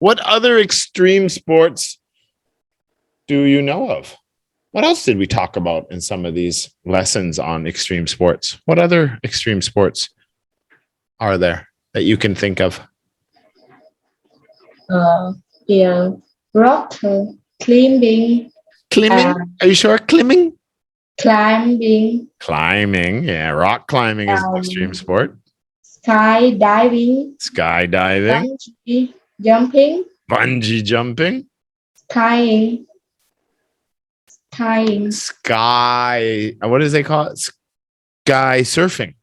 What other extreme sports do you know of? What else did we talk about in some of these lessons on extreme sports? What other extreme sports are there that you can think of? Yeah, rock climbing, Climbing? Are you sure? Climbing? climbing, Climbing. Yeah, rock climbing is an extreme sport. skydiving, Skydiving. bungee jumping, Bungee jumping. skiing, skiing, Sky. What does they call it? Sky surfing.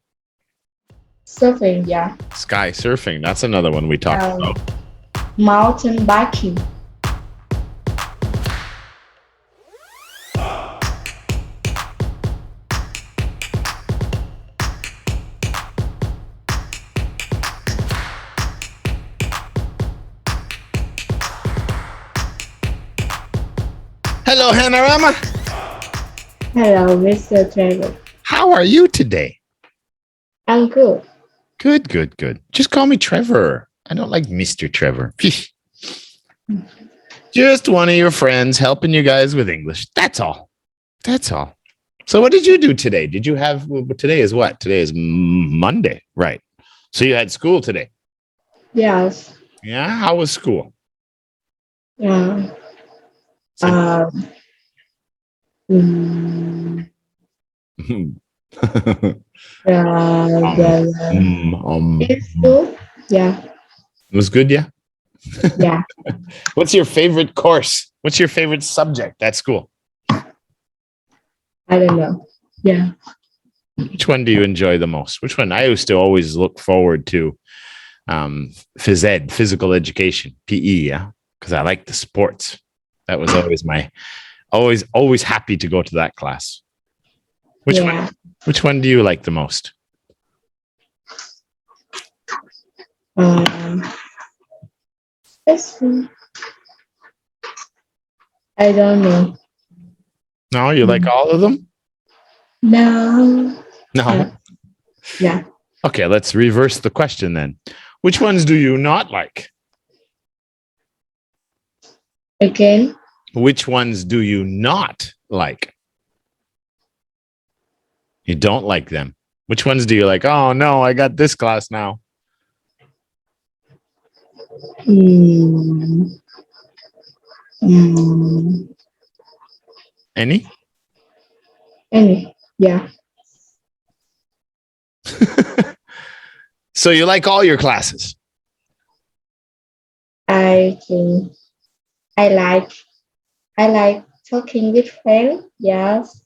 surfing, yeah, Sky surfing. That's another one we talked about. mountain biking. Hello, Hanorama. Hello, Mr. Trevor. How are you today? I'm good. Good, good, good. Just call me Trevor. I don't like Mr. Trevor. Just one of your friends helping you guys with English. That's all. That's all. So what did you do today? Did you have, today is what? Today is Monday, right? So you had school today? Yes. Yeah, how was school? Yeah. It's good. Yeah. It was good, yeah? Yeah. What's your favorite course? What's your favorite subject at school? I don't know. Yeah. Which one do you enjoy the most? Which one? I used to always look forward to phys ed, physical education, PE, yeah, because I like the sports. That was always my always happy to go to that class. Which one do you like the most? I don't know. No, you like all of them? No. No. Yeah. Okay, let's reverse the question then. Which ones do you not like? Again? Which ones do you not like? You don't like them. Which ones do you like? Oh, no, I got this class now. Any? Any? Yeah. So you like all your classes? I like talking with friends. Yes.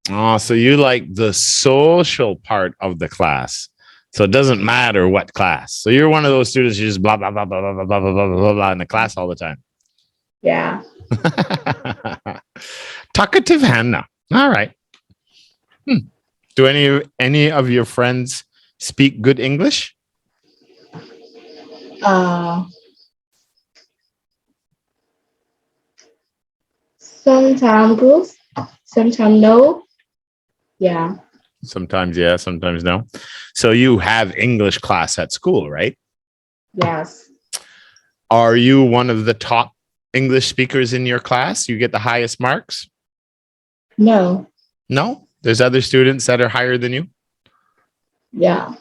Oh, so you like the social part of the class. So it doesn't matter what class. So you're one of those students who just blah, blah, blah, blah, blah, blah, blah, blah, blah, blah in the class all the time. Yeah. Talkative Hannah. All right. Do any of your friends speak good English? Sometimes good, sometimes no. Yeah. Sometimes yeah, sometimes no. So you have English class at school, right? Yes. Are you one of the top English speakers in your class? You get the highest marks? No. No? There's other students that are higher than you? Yeah.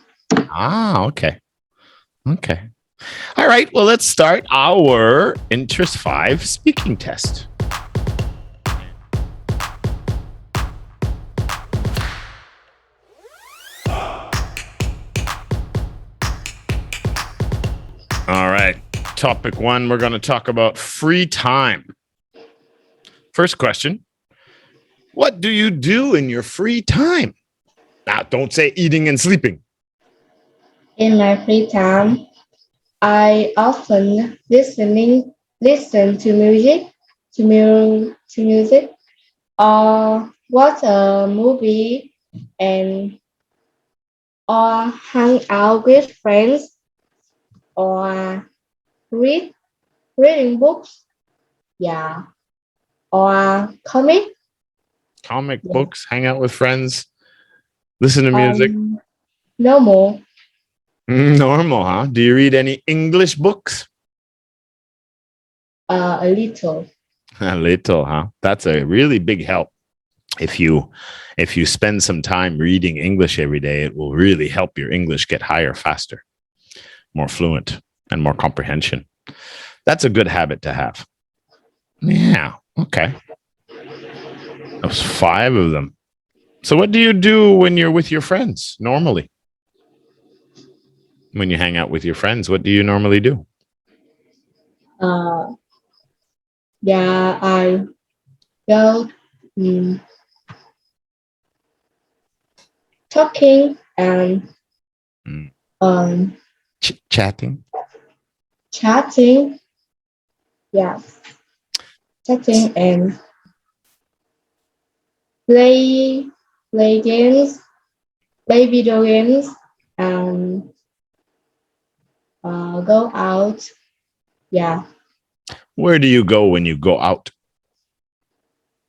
Ah, okay. Okay. All right. Well, let's start our Interest 5 speaking test. All right. Topic 1, we're going to talk about free time. First question. What do you do in your free time? Now, don't say eating and sleeping. In my free time, I often listen to music, or watch a movie, and or hang out with friends, or reading books. Yeah. Or comic. Comic books, hang out with friends, listen to music. Normal. Normal, huh? Do you read any English books? A little. A little, huh? That's a really big help. If you spend some time reading English every day, it will really help your English get higher faster, more fluent, and more comprehension. That's a good habit to have. Yeah. Okay. That was 5 of them. So what do you do when you're with your friends normally? When you hang out with your friends, what do you normally do? Yeah, I go talking and Mm. um Chatting. chatting. Yes, chatting and play games, play video games, and go out. Yeah, Where do you go when you go out?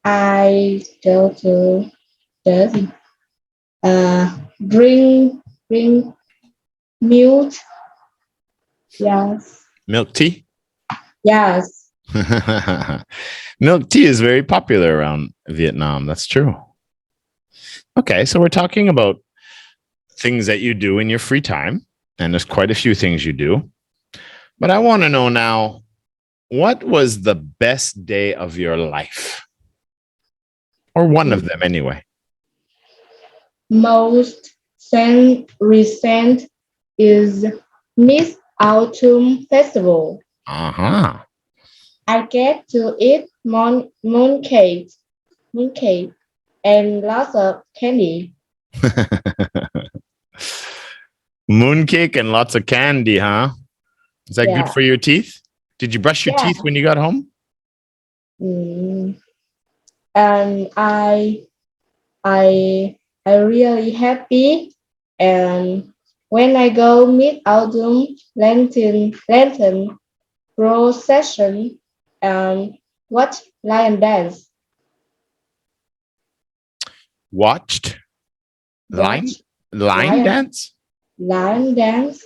I go to the drink milk. Yes, Milk tea? yes. Milk tea is very popular around Vietnam. That's true. Okay, so we're talking about things that you do in your free time, and there's quite a few things you do. But I want to know now, what was the best day of your life? Or one of them anyway. Most recent is Miss Autumn Festival. Uh-huh. I get to eat mooncake, and lots of candy. Mooncake and lots of candy, huh? Is that good Yeah, for your teeth? Did you brush your yeah. teeth when you got home? And I really happy. And when I go Mid Autumn Lantern procession and watch lion dance. Watched Watch line lion dance? dance.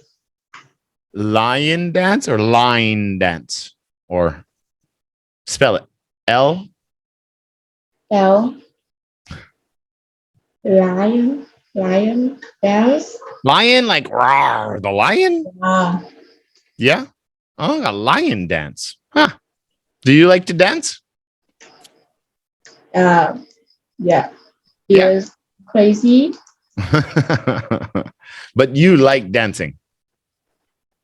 Lion dance or line dance? Or spell it. L L lion dance. lion like rawr, the lion? Ah, Yeah. Oh, a lion dance. Huh. Do you like to dance? yeah, Yeah. it's crazy. But you like dancing.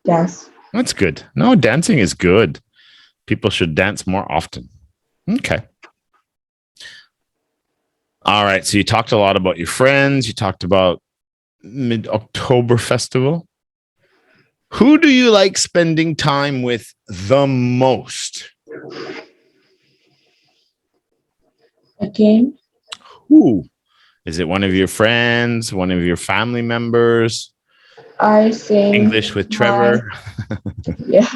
Yes. That's good. No, dancing is good. People should dance more often. Okay. All right. So you talked a lot about your friends. You talked about Mid-October Festival. Who do you like spending time with the most? Again, Who? Is it one of your friends, one of your family members? I think English with Trevor? yeah,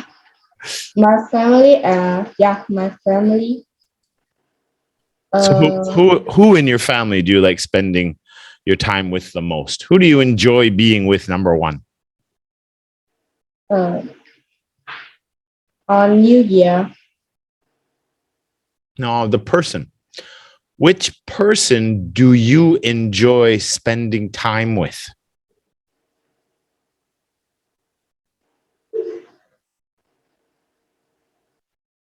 my family. My family. So Uh, who in your family do you like spending your time with the most? Who do you enjoy being with, number one? uh, on New Year. No, the person. Which person do you enjoy spending time with?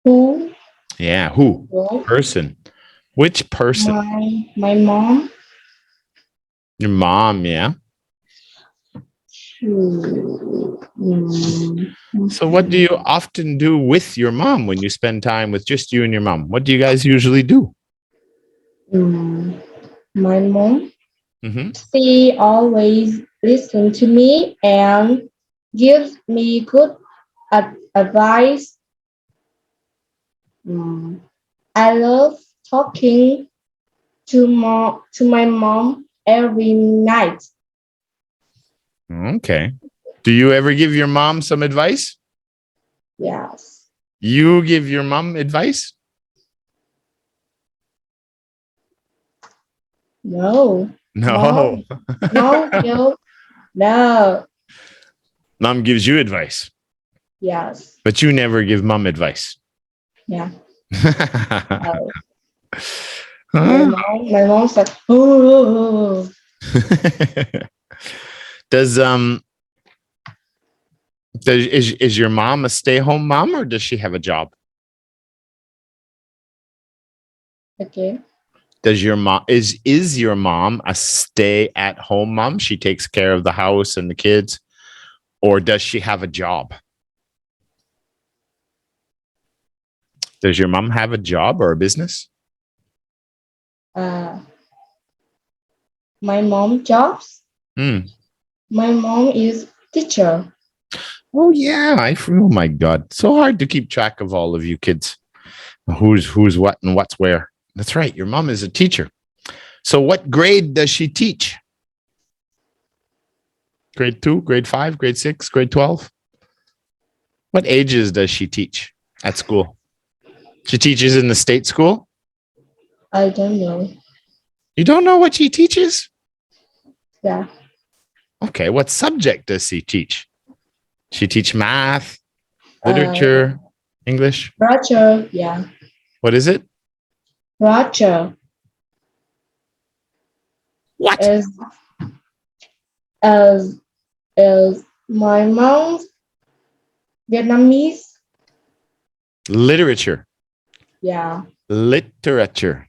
Who? Yeah, who? Who? Person. Which person? My mom. Your mom, yeah. So what do you often do with your mom when you spend time with just you and your mom? What do you guys usually do? My mom. Mm-hmm. She always listens to me and gives me good advice. I love talking to my mom every night. Okay. Do you ever give your mom some advice? Yes. You give your mom advice? No. No. No. Mom gives you advice, Yes. but you never give mom advice. Yeah. Huh? My mom's like, oh. Does is your mom a stay-home mom or does she have a job? Okay. Does your mom is your mom a stay-at-home mom? She takes care of the house and the kids, or does she have a job? Does your mom have a job or a business? My mom jobs. Hmm. My mom is teacher. Oh yeah, oh my God, so hard to keep track of all of you kids. Who's what and what's where. That's right. Your mom is a teacher. So what grade does she teach? Grade 2, grade 5, grade 6, grade 12? What ages does she teach at school? She teaches in the state school? I don't know. You don't know what she teaches? Yeah. Okay, what subject does she teach? She teach math, Uh, literature, English? Roger. Yeah. What is it? Roger What? as as my mom's Vietnamese. Literature. Yeah. Literature.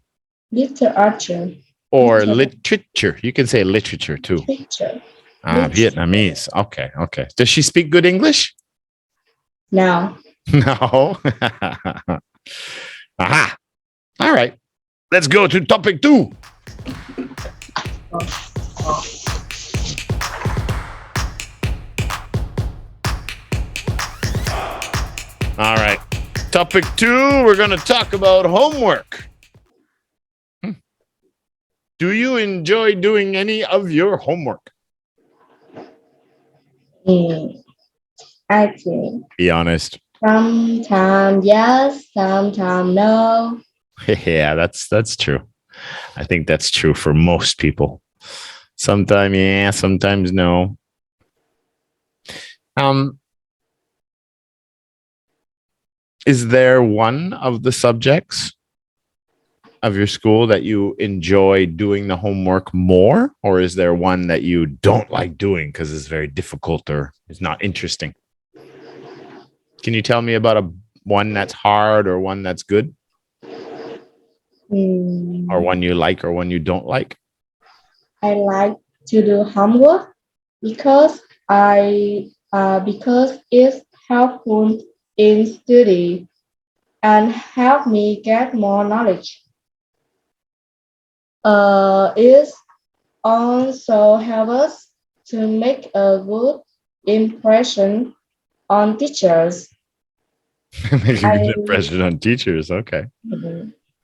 Literature. Or literature. You can say literature too. Literature. Vietnamese. Okay, okay. Does she speak good English? No. No. Aha. All right. Let's go to topic 2. All right. Topic 2, we're going to talk about homework. Do you enjoy doing any of your homework? I think Be honest. sometimes yes, sometimes no. Yeah, that's true. I think that's true for most people. Sometimes yeah, sometimes no. Is there one of the subjects of your school that you enjoy doing the homework more, or is there one that you don't like doing because it's very difficult or it's not interesting? Can you tell me about one that's hard or one that's good, or one you like or one you don't like? I like to do homework because because it's helpful in study and help me get more knowledge. It also help us to make a good impression on teachers. Make a good impression on teachers. Okay.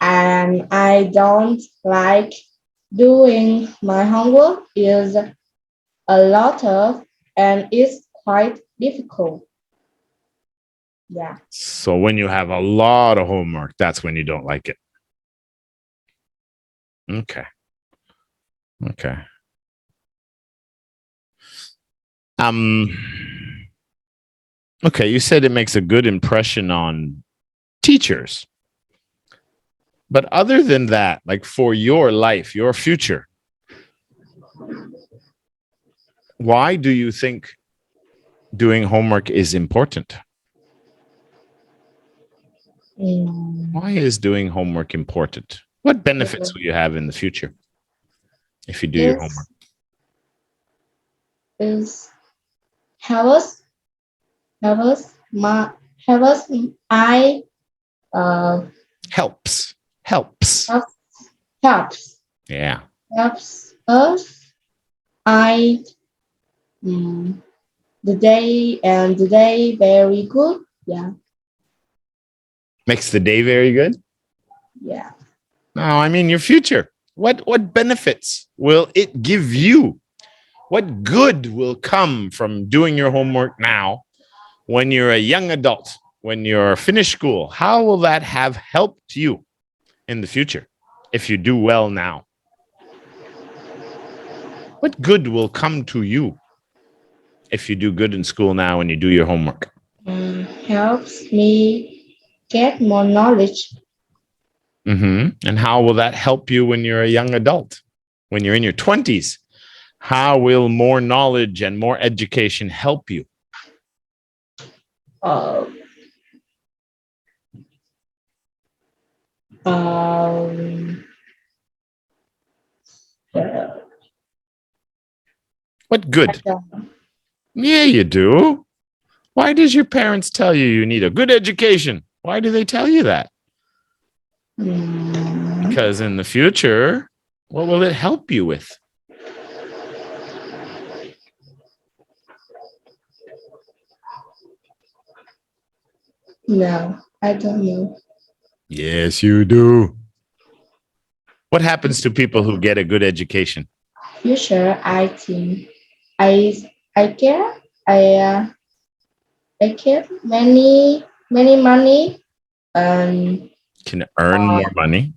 And I don't like doing my homework is a lot of and it's quite difficult. Yeah. So when you have a lot of homework, that's when you don't like it. Okay. Okay. Okay, you said it makes a good impression on teachers. But other than that, like for your life, your future, why do you think doing homework is important? Why is doing homework important? What benefits will you have in the future if you do your homework? Is help us I helps. Yeah. Helps us I the day very good. Yeah. Makes the day very good. Yeah. No, I mean your future. What benefits will it give you? What good will come from doing your homework now when you're a young adult, when you're finished school? How will that have helped you in the future if you do well now? What good will come to you if you do good in school now and you do your homework? Helps me get more knowledge. And how will that help you when you're a young adult? When you're in your 20s, how will more knowledge and more education help you? Uh, um, uh, What I good? don't know. Yeah, you do. Why does your parents tell you you need a good education? Why do they tell you that? Because in the future, what will it help you with? No, I don't know. Yes, you do. What happens to people who get a good education? Future, I think I I get I get many money and Can earn more money.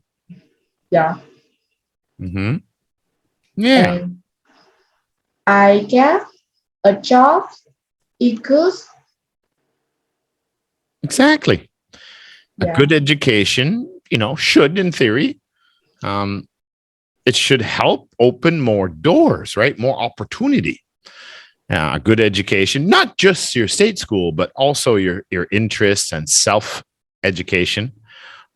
yeah, Yeah, and I get a job equals exactly. A yeah, good education, should, in theory, it should help open more doors, right? More opportunity. A good education, not just your state school, but also your interests and self education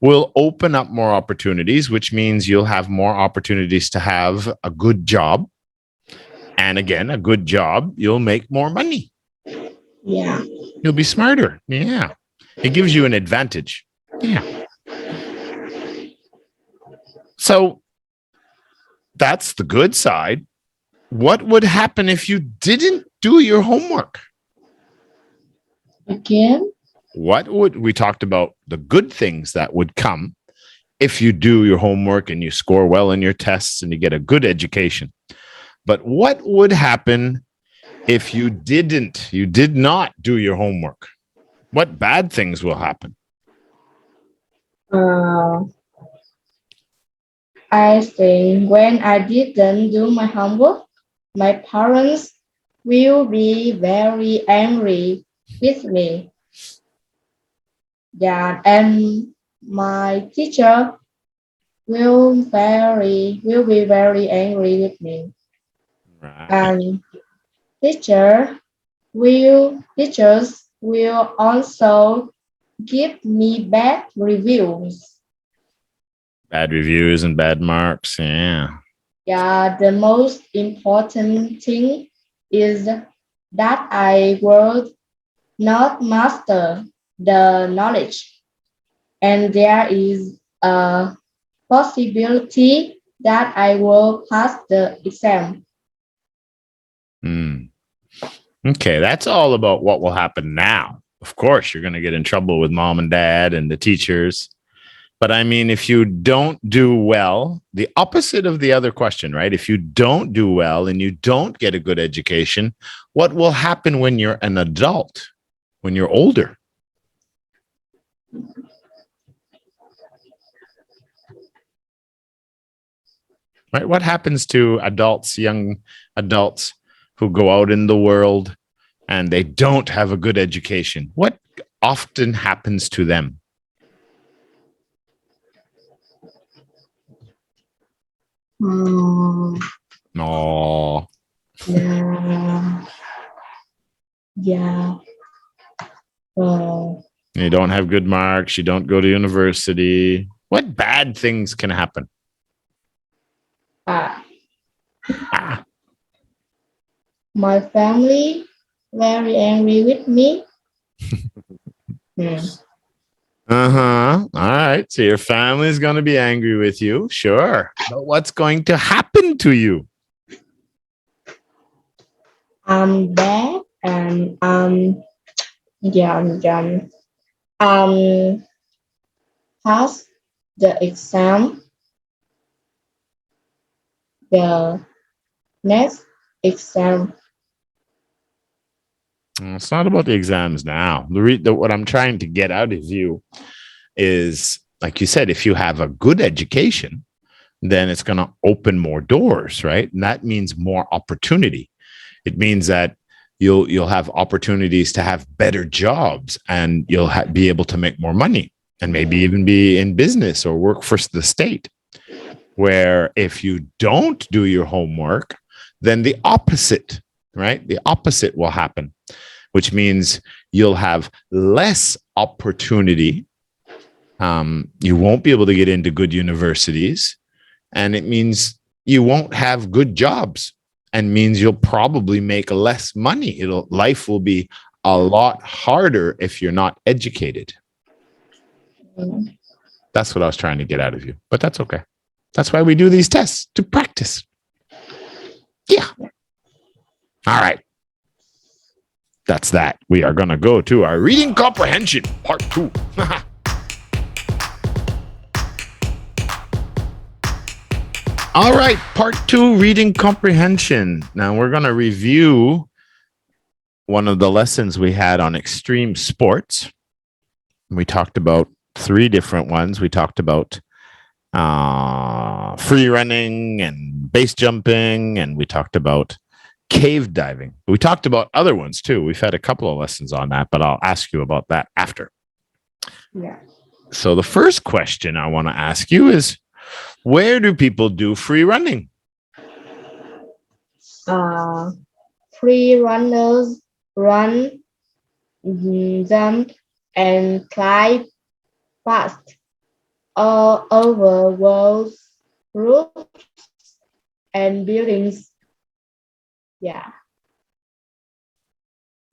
will open up more opportunities, which means you'll have more opportunities to have a good job. And again, a good job, you'll make more money. yeah. You'll be smarter. Yeah. It gives you an advantage. Yeah. So that's the good side. What would happen if you didn't do your homework? Again, What would we talked about the good things that would come if you do your homework and you score well in your tests and you get a good education? But what would happen if you did not do your homework? What bad things will happen? uh, I think when I didn't do my homework, my parents will be very angry with me. Yeah, and my teacher will be very angry with me. Right. And teachers will also give me bad reviews. Bad reviews and bad marks. Yeah. Yeah, the most important thing is that I will not master the knowledge, and there is a possibility that I will pass the exam. Mm. Okay, that's all about what will happen now. Of course, you're going to get in trouble with mom and dad and the teachers. But I mean, if you don't do well, the opposite of the other question, right? If you don't do well and you don't get a good education, what will happen when you're an adult, when you're older? Right? What happens to adults, young adults who go out in the world and they don't have a good education? What often happens to them? Hmm, Oh, yeah, yeah. Uh, you don't have good marks, you don't go to university. What bad things can happen? uh, Ah, my family very angry with me. Hmm. uh-huh. All right. So your family's going to be angry with you. Sure. But what's going to happen to you? I'm bad and yeah, um pass the exam the next exam. It's not about the exams now. What I'm trying to get out of you is, like you said, if you have a good education, then it's going to open more doors, right? And that means more opportunity. It means that you'll have opportunities to have better jobs and you'll be able to make more money. and maybe even be in business or work for the state, where if you don't do your homework, then the opposite, right? The opposite will happen, which means you'll have less opportunity. You won't be able to get into good universities, and it means you won't have good jobs, and means you'll probably make less money. Life will be a lot harder if you're not educated. Mm. That's what I was trying to get out of you, but that's okay. That's why we do these tests, to practice. Yeah. All right. That's that. We are going to go to our reading comprehension, part 2. All right, part 2, reading comprehension. Now we're going to review one of the lessons we had on extreme sports. We talked about 3 different ones. We talked about free running and base jumping, and we talked about cave diving. We talked about other ones too. We've had a couple of lessons on that, but I'll ask you about that after. Yeah. So the first question I want to ask you is, where do people do free running? Free runners run, jump, and climb fast all over walls, roofs, and buildings. Yeah.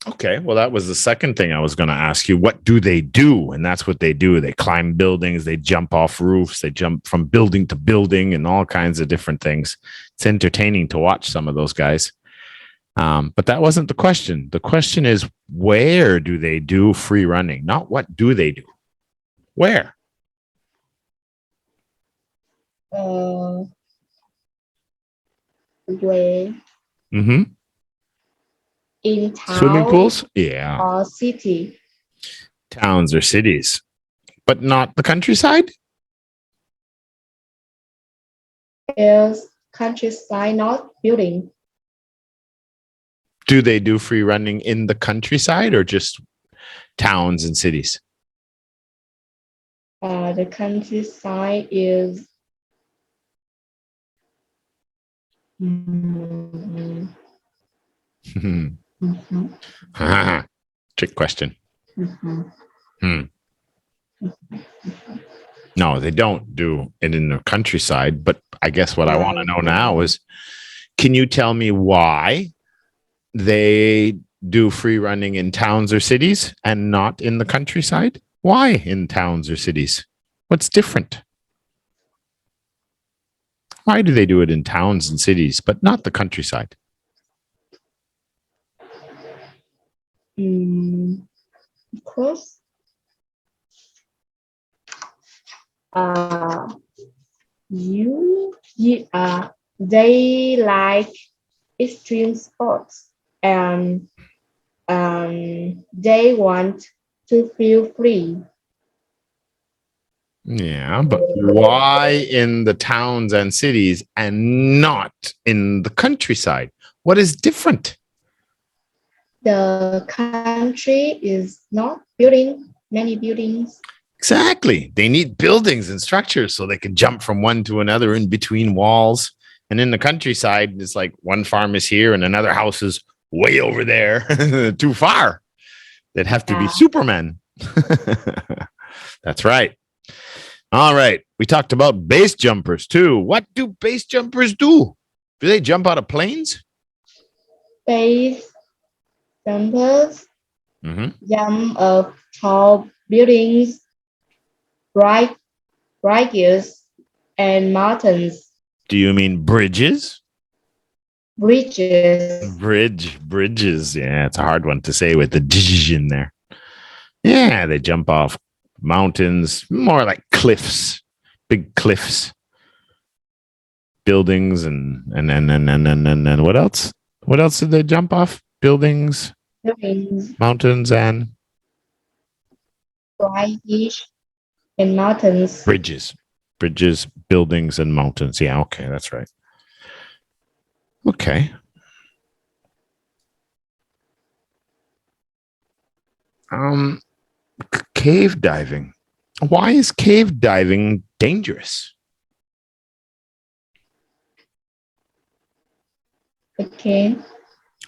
Okay, well, that was the second thing I was going to ask you. What do they do? And that's what they do. They climb buildings, they jump off roofs, they jump from building to building and all kinds of different things. It's entertaining to watch some of those guys. But that wasn't the question. The question is, where do they do free running? Not what do they do. Where? Where Mm-hmm. in Swimming town pools? Yeah. or city? Towns or cities, but not the countryside? Is countryside not building? Do they do free running in the countryside or just towns and cities? The countryside is mhm, mhm, Trick question. mhm. No, they don't do it in the countryside. But I guess what I want to know now is, can you tell me why they do free running in towns or cities and not in the countryside? Why in towns or cities? What's different? Why do they do it in towns and cities, but not the countryside? Because they like extreme sports, and they want to feel free. Yeah, but why in the towns and cities and not in the countryside? What is different? The country is not building many buildings. Exactly. They need buildings and structures so they can jump from one to another in between walls. And in the countryside, it's like one farm is here and another house is way over there, too far. They'd have to be Superman. That's right. All right. We talked about base jumpers too. What do base jumpers do? Do they jump out of planes? Base jumpers jump up tall buildings, bridges, and mountains. Do you mean bridges? Bridges. Bridges. Yeah, it's a hard one to say with the "dj" in there. Yeah, they jump off mountains, more like cliffs, big cliffs, buildings, and what else? What else did they jump off? Buildings, mountains, and bridges and mountains. Bridges, buildings, and mountains. Yeah, okay, that's right. Okay. Cave diving. Why is cave diving dangerous? Okay.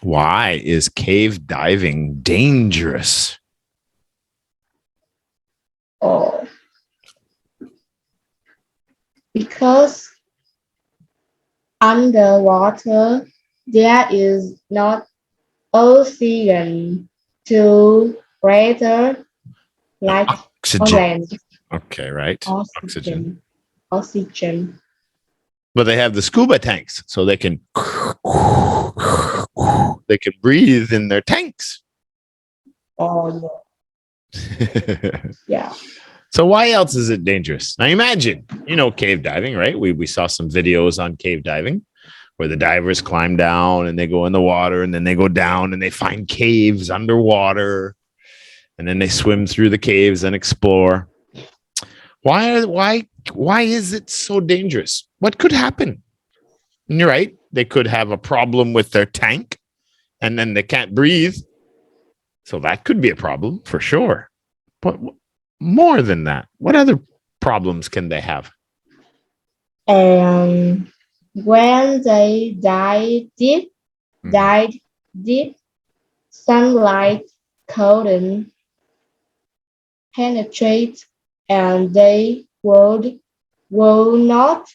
Why is cave diving dangerous? Oh, because underwater there is not oxygen to breathe like on Oxygen. land. Okay, right. Oxygen. Oxygen. But they have the scuba tanks, so they can breathe in their tanks. Oh, yeah. So why else is it dangerous? Now imagine, cave diving, right? We saw some videos on cave diving where the divers climb down and they go in the water and then they go down and they find caves underwater and then they swim through the caves and explore. Why is it so dangerous? What could happen? And you're right. They could have a problem with their tank and then they can't breathe. So that could be a problem for sure. But more than that, what other problems can they have? And when they died deep, sunlight couldn't penetrate, and they will not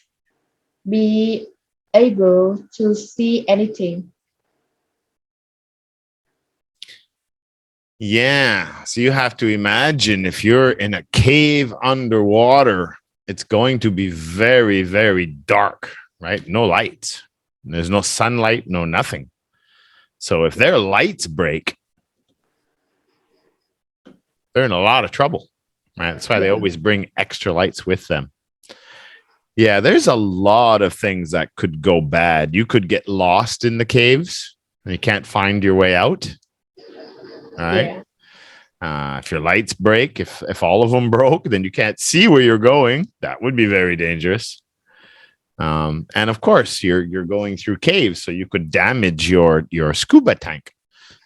be able to see anything. Yeah. So you have to imagine if you're in a cave underwater, it's going to be very, very dark, right? No lights. There's no sunlight, no nothing. So if their lights break, they're in a lot of trouble, right? That's why they always bring extra lights with them. Yeah, there's a lot of things that could go bad. You could get lost in the caves and you can't find your way out. Right? Yeah. If your lights break, if all of them broke, then you can't see where you're going. That would be very dangerous. And of course, you're going through caves, so you could damage your scuba tank,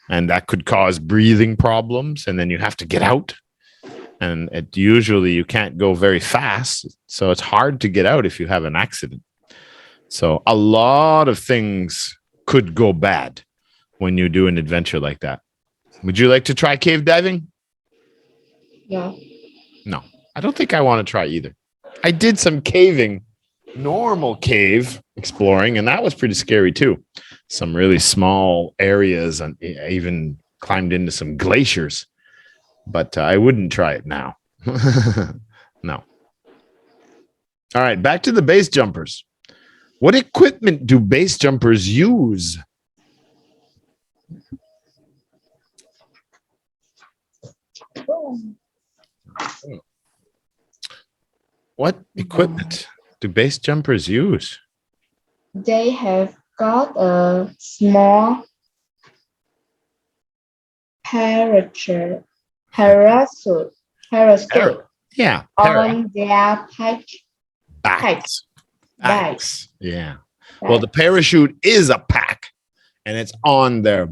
and that could cause breathing problems. And then you have to get out, and usually you can't go very fast, so it's hard to get out if you have an accident. So a lot of things could go bad when you do an adventure like that. Would you like to try cave diving? No. No, I don't think I want to try either. I did some caving, normal cave exploring, and that was pretty scary too. Some really small areas, and I even climbed into some glaciers, but I wouldn't try it now. No. All right, back to the base jumpers. What equipment do base jumpers use? What equipment do base jumpers use? They have got a small parachute Yeah, on their backs. Yeah. Back. Well, the parachute is a pack, and it's on their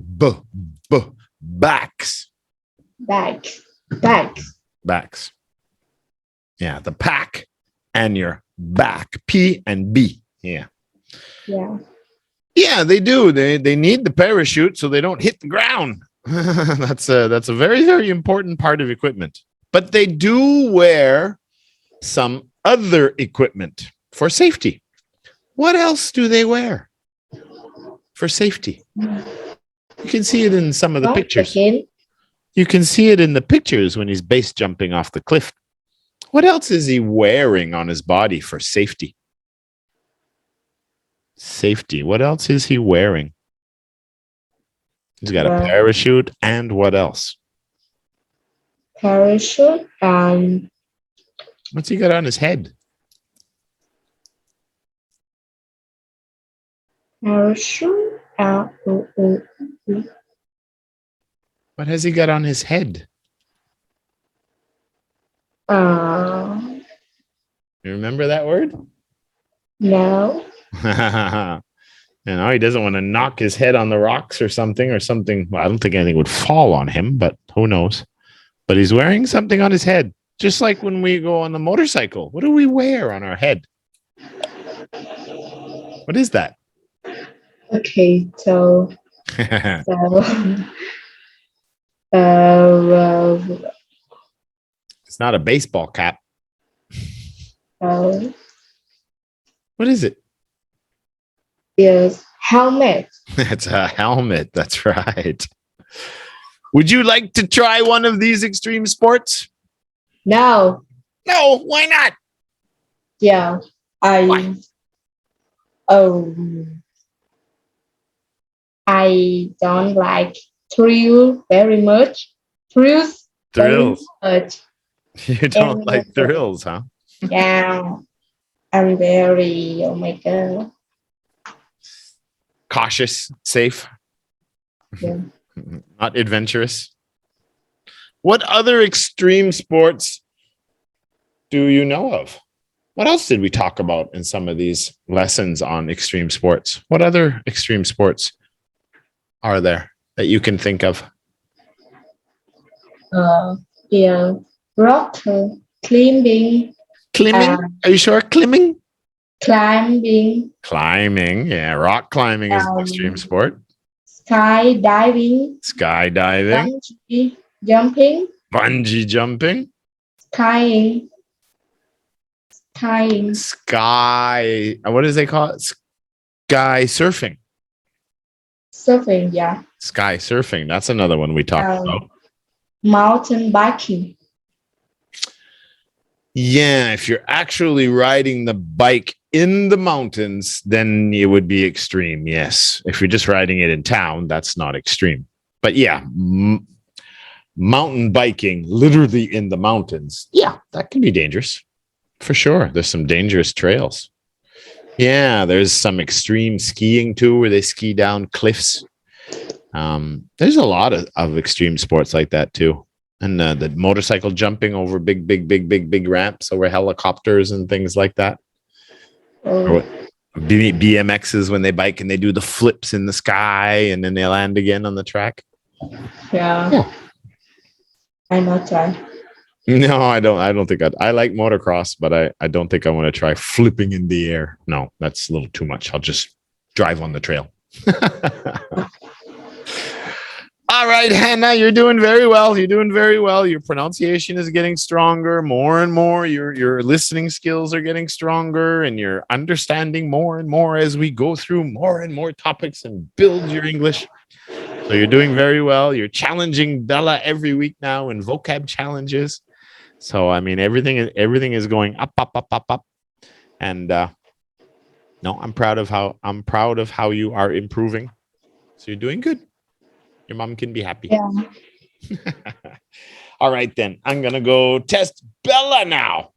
backs. Backs. Yeah, the pack and your back. P and B. Yeah. Yeah. Yeah, they do. They need the parachute so they don't hit the ground. That's a very, very important part of equipment. But they do wear some other equipment for safety. What else do they wear for safety? You can see it in some of the pictures. You can see it in the pictures when he's base jumping off the cliff. What else is he wearing on his body for safety? Safety. What else is he wearing? He's got a parachute, and what else? Parachute and what's he got on his head? Parachute. What has he got on his head? You remember that word? No. He doesn't want to knock his head on the rocks or something. Well, I don't think anything would fall on him, but who knows? But he's wearing something on his head. Just like when we go on the motorcycle, what do we wear on our head? What is that? Okay, so It's not a baseball cap. uh, What is it? is helmet. It's a helmet. That's right. Would you like to try one of these extreme sports? No, No, why not? yeah, Why? I don't like thrill very much. Thrills very Thrills. much. You don't like thrills, huh? Yeah, I'm very, oh my God. Cautious, safe, Yeah. not adventurous. What other extreme sports do you know of? What else did we talk about in some of these lessons on extreme sports? What other extreme sports are there that you can think of? Yeah, rock climbing, Climbing? Are you sure? Climbing? climbing, Climbing. Yeah, rock climbing is an extreme sport. skydiving, Skydiving, bungee jumping, bungee jumping, skiing, sky. What does they call it? Sky surfing. surfing, yeah, Sky surfing. That's another one we talked about. mountain biking. Yeah, if you're actually riding the bike in the mountains, then it would be extreme. Yes. If you're just riding it in town, that's not extreme. But yeah, mountain biking literally in the mountains. Yeah, that can be dangerous for sure. There's some dangerous trails. Yeah, there's some extreme skiing too, where they ski down cliffs. There's a lot of extreme sports like that too. And the motorcycle jumping over big ramps over helicopters and things like that. Or BMXs when they bike and they do the flips in the sky and then they land again on the track. Yeah. I not try. No, I don't think I like motocross, but I don't think I want to try flipping in the air. No, that's a little too much. I'll just drive on the trail. All right, Hannah, you're doing very well. You're doing very well. Your pronunciation is getting stronger more and more. Your listening skills are getting stronger and you're understanding more and more as we go through more and more topics and build your English. So you're doing very well. You're challenging Bella every week now in vocab challenges. So, I mean, everything is going up. And no, I'm proud of how you are improving. So you're doing good. Your mom can be happy. Yeah. All right, then. I'm going to go test Bella now.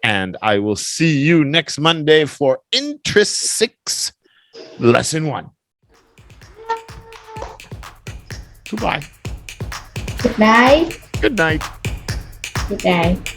And I will see you next Monday for Interest 6, Lesson 1. Goodbye. Good night. Good night. Good night.